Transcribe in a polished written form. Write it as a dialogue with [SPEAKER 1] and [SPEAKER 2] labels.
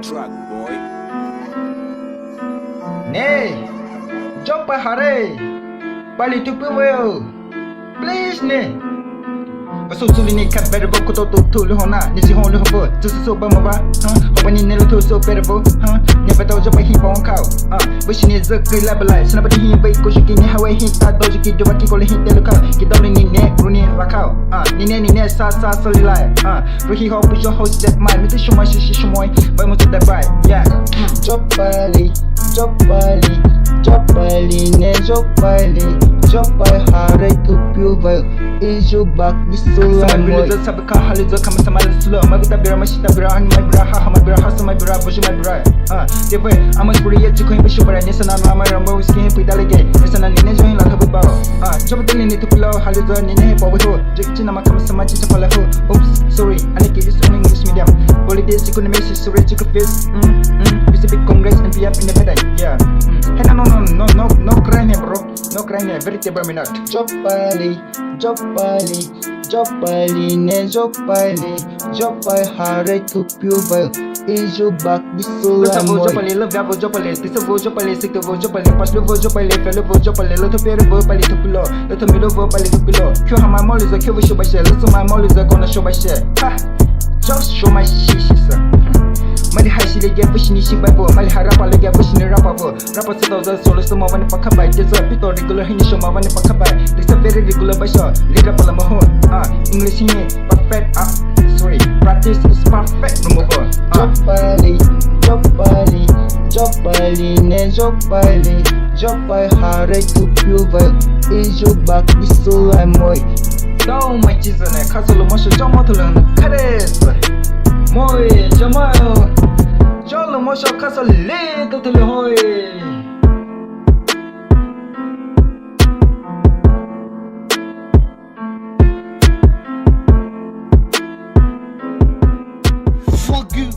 [SPEAKER 1] track, boy.
[SPEAKER 2] Nè, Zao Pai hare, Bali to veio. Please nè. Vasousouluni verevou Khototouthou luho Ziho luho Chiisousou baimova Hopaini neliithou soupere veatao zaopaihi paongao Veishini ziikei balai Senapatihi kouyuki Nehighway daoyuki Duvakikole telou Kidao luni lakao nine sa salilai Rohiho PouZaoho step my mitu shumai shishi shumoi baimova dabai yeah Zao Pai Li Zao Pai Li ne Zao Pai Li Zao Pai hare kupiu veio ijo bak bisola moi sabe ka halizo kama samala slow mabita bira mashita bira hani my bira ha my bira ha my bira boju my bira depois amas buri yet ko imbe shubara nesana mama rambo skin pidalege nesana nine join la thabu bao job tele ni tukulo halizo nine po bo jikchina makama samaji chapala ho oops sorry aniki is on English medium politics economics history to face it's a big congress and be up independent yeah hey no crying bro no crying very table minute Zao Pai Li Zao Pai Li ne Zao Pai Li Zao Pai hare kupiu veio ijo bak bisola moi Zao Pai Li veio Zao Pai Li tisavou Zao Pai Li sikavou Zao Pai Li paslovou Zao Pai Li felevou Zao Pai Li luho Pai Li tupulo luho milovou Pai Li tupulo kyo hama molizo kyo visho bashe luho my molizo gonna show bashe ha just show my shishisa Mali haisi lege Veishini shi baibo Mali harapa lege Veishini rapavo Rapa sida solo sama wani pakabai Desa pito regular hini shoma wani pakabai Desa very regular basho Lira pala maho English hini perfect sorry practice is perfect remover Zao Pai Li Zao Pai Li ne Zao Pai Li Zao Pai hare kupiu veio ijo bak bisola moi Dao mai chizane kasolo mosho chomotulana karesa moi jamayo jolo mosho kasolo le totule hoi
[SPEAKER 1] Fuck you.